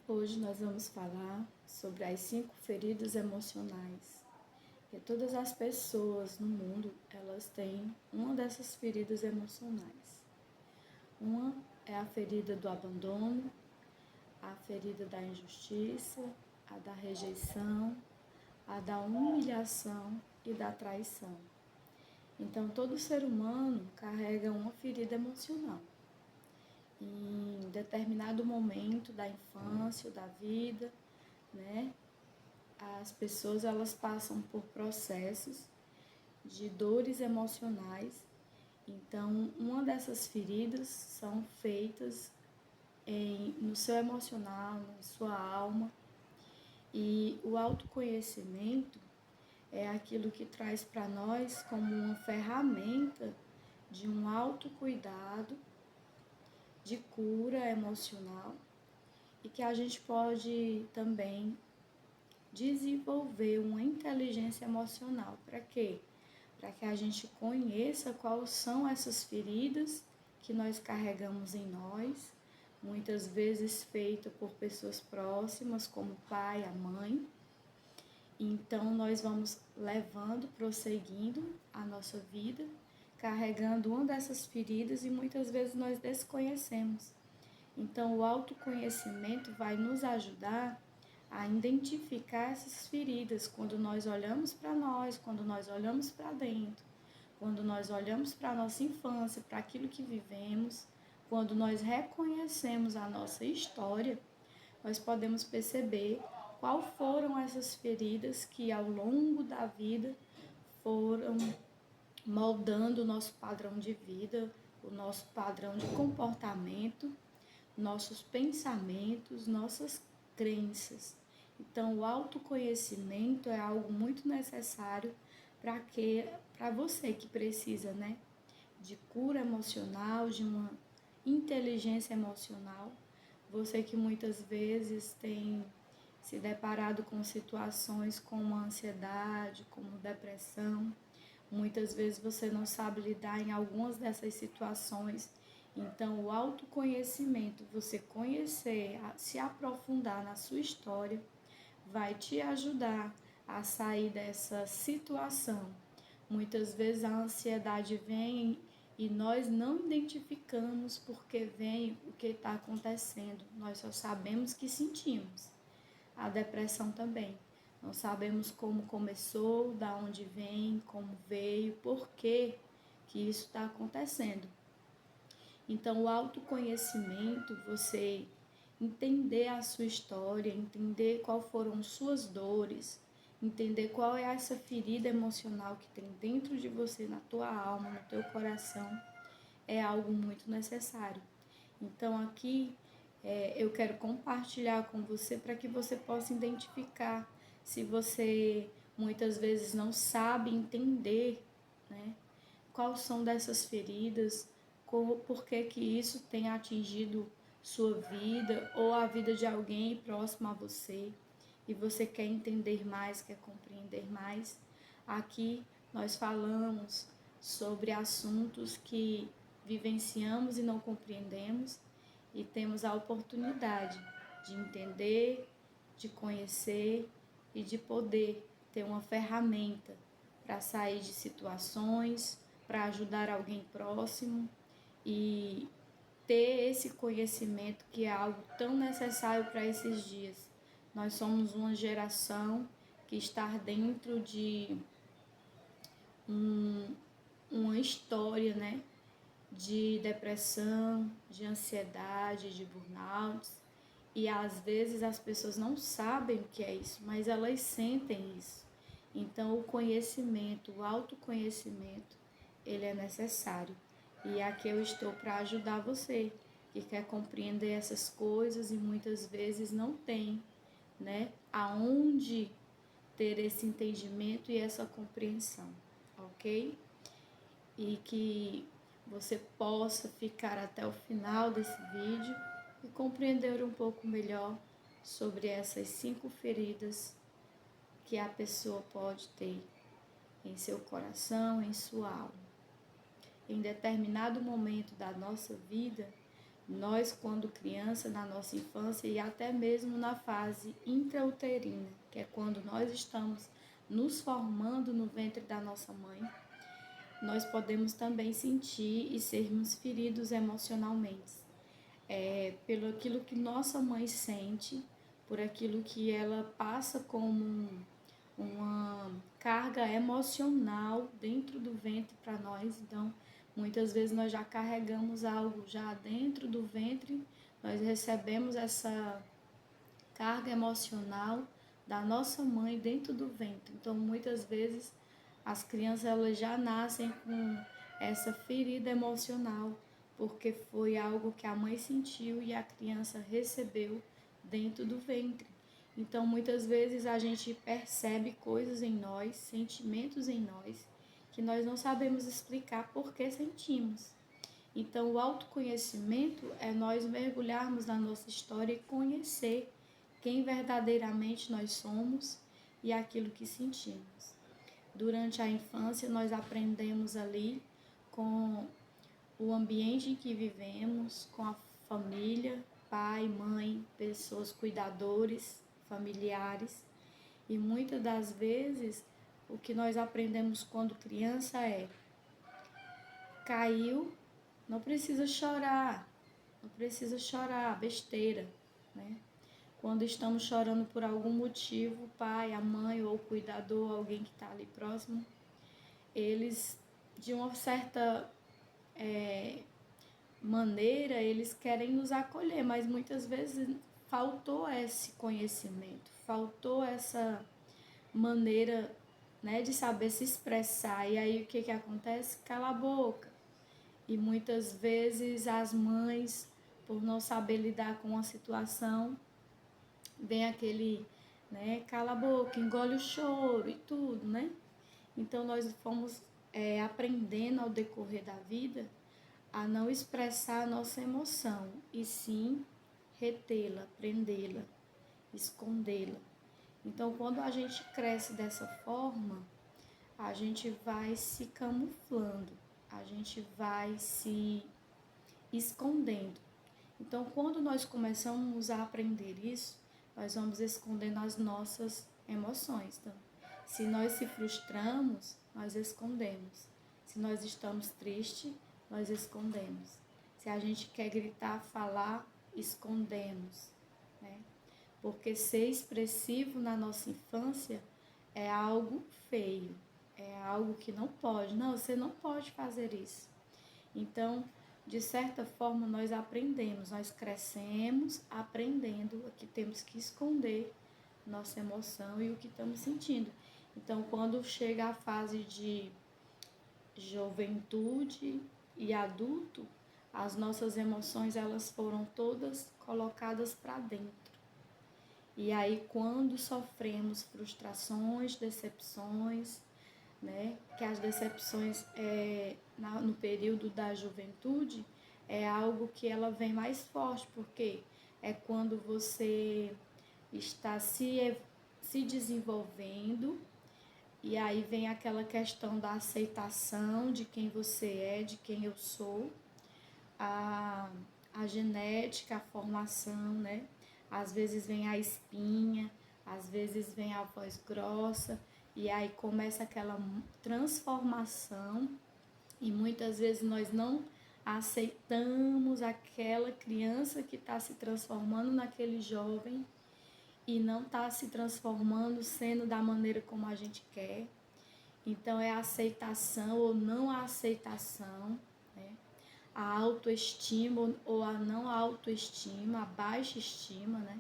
Hoje nós vamos falar sobre as 5 feridas emocionais. Que todas as pessoas no mundo, elas têm uma dessas feridas emocionais. Uma é a ferida do abandono, a ferida da injustiça, a da rejeição, a da humilhação e da traição. Então, todo ser humano carrega uma ferida emocional. Em determinado momento da infância ou da vida, né, as pessoas elas passam por processos de dores emocionais. Então, uma dessas feridas são feitas no seu emocional, na sua alma. E o autoconhecimento é aquilo que traz para nós como uma ferramenta de um autocuidado, de cura emocional, e que a gente pode também desenvolver uma inteligência emocional. Para quê? Para que a gente conheça quais são essas feridas que nós carregamos em nós, muitas vezes feitas por pessoas próximas, como o pai, a mãe. Então, nós vamos levando, prosseguindo a nossa vida, carregando uma dessas feridas e muitas vezes nós desconhecemos. Então, o autoconhecimento vai nos ajudar a identificar essas feridas quando nós olhamos para nós, quando nós olhamos para dentro, quando nós olhamos para a nossa infância, para aquilo que vivemos, quando nós reconhecemos a nossa história, nós podemos perceber quais foram essas feridas que ao longo da vida foram moldando o nosso padrão de vida, o nosso padrão de comportamento, nossos pensamentos, nossas crenças. Então, o autoconhecimento é algo muito necessário para você que precisa, né, de cura emocional, de uma inteligência emocional. Você que muitas vezes tem se deparado com situações como ansiedade, como depressão. Muitas vezes você não sabe lidar em algumas dessas situações. Então, o autoconhecimento, você conhecer, se aprofundar na sua história, vai te ajudar a sair dessa situação. Muitas vezes a ansiedade vem e nós não identificamos porque vem o que está acontecendo. Nós só sabemos que sentimos. A depressão também. Não sabemos como começou, da onde vem, como veio, por que isso está acontecendo. Então, o autoconhecimento, você entender a sua história, entender quais foram suas dores, entender qual é essa ferida emocional que tem dentro de você, na tua alma, no teu coração, é algo muito necessário. Então, aqui eu quero compartilhar com você para que você possa identificar se você muitas vezes não sabe entender, né, quais são dessas feridas, por que isso tem atingido sua vida ou a vida de alguém próximo a você e você quer entender mais, quer compreender mais. Aqui nós falamos sobre assuntos que vivenciamos e não compreendemos e temos a oportunidade de entender, de conhecer e de poder ter uma ferramenta para sair de situações, para ajudar alguém próximo e ter esse conhecimento que é algo tão necessário para esses dias. Nós somos uma geração que está dentro de uma história, né, de depressão, de ansiedade, de burnout. E às vezes as pessoas não sabem o que é isso, mas elas sentem isso. Então o conhecimento, o autoconhecimento, ele é necessário. E aqui eu estou para ajudar você, que quer compreender essas coisas e muitas vezes não tem, né, aonde ter esse entendimento e essa compreensão, ok? E que você possa ficar até o final desse vídeo e compreender um pouco melhor sobre essas 5 feridas que a pessoa pode ter em seu coração, em sua alma. Em determinado momento da nossa vida, Nós, quando criança, na nossa infância e até mesmo na fase intrauterina, que é quando nós estamos nos formando no ventre da nossa mãe, nós podemos também sentir e sermos feridos emocionalmente, pelo aquilo que nossa mãe sente, por aquilo que ela passa como uma carga emocional dentro do ventre para nós. Então, muitas vezes nós já carregamos algo já dentro do ventre, nós recebemos essa carga emocional da nossa mãe dentro do ventre. Então, muitas vezes as crianças elas já nascem com essa ferida emocional, porque foi algo que a mãe sentiu e a criança recebeu dentro do ventre. Então, muitas vezes a gente percebe coisas em nós, sentimentos em nós, que nós não sabemos explicar por que sentimos. Então, o autoconhecimento é nós mergulharmos na nossa história e conhecer quem verdadeiramente nós somos e aquilo que sentimos. Durante a infância, nós aprendemos ali com o ambiente em que vivemos, com a família, pai, mãe, pessoas cuidadores, familiares. E muitas das vezes, o que nós aprendemos quando criança é: caiu, não precisa chorar, besteira, né? Quando estamos chorando por algum motivo, o pai, a mãe ou o cuidador, alguém que está ali próximo, eles, de uma certa maneira, eles querem nos acolher, mas muitas vezes faltou esse conhecimento, faltou essa maneira, né, de saber se expressar. E aí o que acontece? Cala a boca. E muitas vezes as mães, por não saber lidar com a situação, vem aquele, né, cala a boca, engole o choro e tudo, né? Então nós fomos aprendendo ao decorrer da vida a não expressar a nossa emoção, e sim retê-la, prendê-la, escondê-la. Então, quando a gente cresce dessa forma, a gente vai se camuflando, a gente vai se escondendo. Então, quando nós começamos a aprender isso, nós vamos escondendo as nossas emoções. Então, se nós se frustramos, nós escondemos. Se nós estamos tristes, nós escondemos. Se a gente quer gritar, falar, escondemos, né? Porque ser expressivo na nossa infância é algo feio, é algo que não pode. Não, você não pode fazer isso. Então, de certa forma, nós aprendemos, nós crescemos aprendendo que temos que esconder nossa emoção e o que estamos sentindo. Então, quando chega a fase de juventude e adulto, as nossas emoções elas foram todas colocadas para dentro. E aí, quando sofremos frustrações, decepções, né, que as decepções no período da juventude é algo que ela vem mais forte, porque é quando você está se desenvolvendo, e aí vem aquela questão da aceitação de quem você é, de quem eu sou, a genética, a formação, né? Às vezes vem a espinha, às vezes vem a voz grossa, e aí começa aquela transformação, e muitas vezes nós não aceitamos aquela criança que está se transformando naquele jovem e não está se transformando sendo da maneira como a gente quer. Então é a aceitação ou não a aceitação, né? A autoestima ou a não autoestima, a baixa estima, né?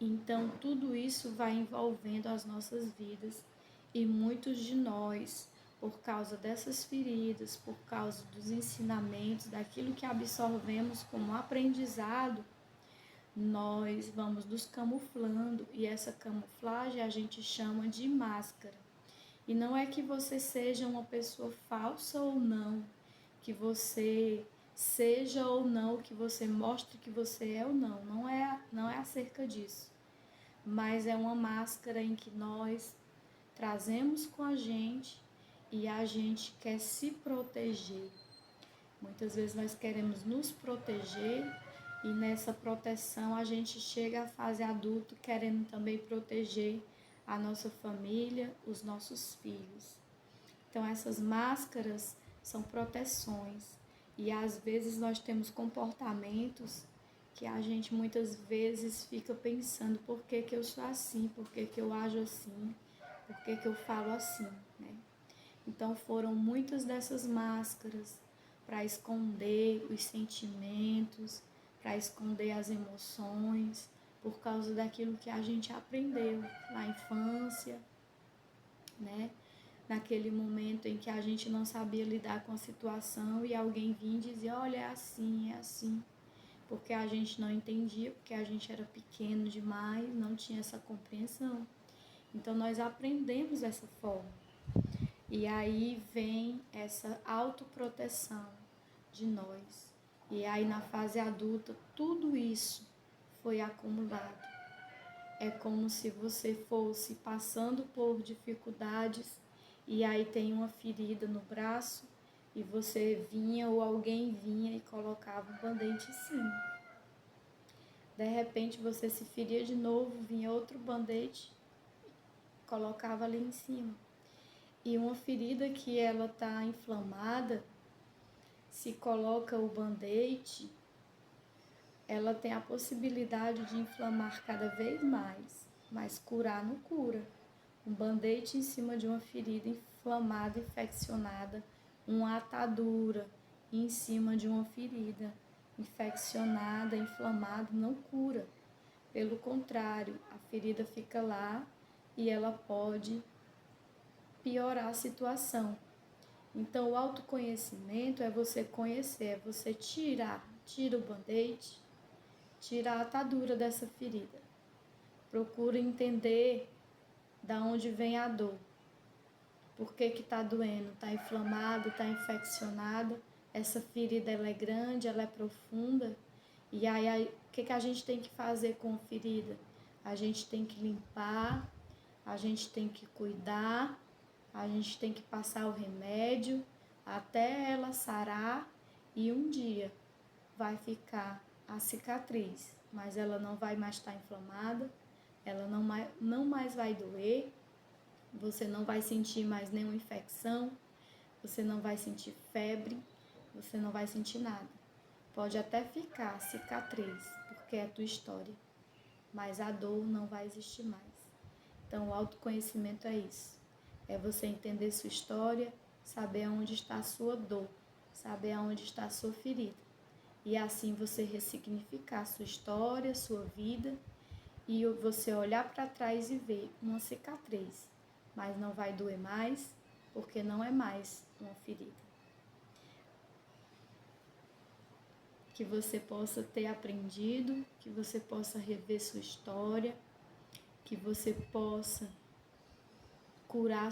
Então tudo isso vai envolvendo as nossas vidas, e muitos de nós, por causa dessas feridas, por causa dos ensinamentos, daquilo que absorvemos como aprendizado, nós vamos nos camuflando, e essa camuflagem a gente chama de máscara. E não é que você seja uma pessoa falsa ou não, que você seja ou não, que você mostre que você é ou não. Não é acerca disso. Mas é uma máscara em que nós trazemos com a gente e a gente quer se proteger. Muitas vezes nós queremos nos proteger e nessa proteção a gente chega à fase adulta querendo também proteger a nossa família, os nossos filhos. Então essas máscaras são proteções e às vezes nós temos comportamentos que a gente muitas vezes fica pensando por que eu sou assim, por que eu ajo assim, por que eu falo assim, né? Então foram muitas dessas máscaras para esconder os sentimentos, para esconder as emoções, por causa daquilo que a gente aprendeu na infância, né? Naquele momento em que a gente não sabia lidar com a situação e alguém vinha e dizia, olha, é assim, porque a gente não entendia, porque a gente era pequeno demais, não tinha essa compreensão. Então nós aprendemos dessa forma. E aí vem essa autoproteção de nós. E aí na fase adulta, tudo isso foi acumulado. É como se você fosse passando por dificuldades e aí tem uma ferida no braço e você vinha ou alguém vinha e colocava um band-aid em cima. De repente você se feria de novo, vinha outro band-aid, colocava ali em cima. E uma ferida que ela está inflamada, se coloca o band-aid, ela tem a possibilidade de inflamar cada vez mais, mas curar não cura. Um band-aid em cima de uma ferida inflamada, infeccionada, uma atadura em cima de uma ferida infeccionada, inflamada, não cura. Pelo contrário, a ferida fica lá e ela pode piorar a situação. Então, o autoconhecimento é você conhecer, é você tira o band-aid, tira a atadura dessa ferida. Procura entender da onde vem a dor. Por que está doendo? Está inflamado, está infeccionada. Essa ferida ela é grande, ela é profunda. E aí o que a gente tem que fazer com a ferida? A gente tem que limpar, a gente tem que cuidar, a gente tem que passar o remédio até ela sarar e um dia vai ficar a cicatriz, mas ela não vai mais estar inflamada, ela não mais vai doer, você não vai sentir mais nenhuma infecção, você não vai sentir febre, você não vai sentir nada. Pode até ficar cicatriz, porque é a tua história, mas a dor não vai existir mais. Então o autoconhecimento é isso. É você entender sua história, saber aonde está a sua dor, saber aonde está a sua ferida. E assim você ressignificar sua história, sua vida, e você olhar para trás e ver uma cicatriz, mas não vai doer mais, porque não é mais uma ferida. Que você possa ter aprendido, que você possa rever sua história, que você possa curar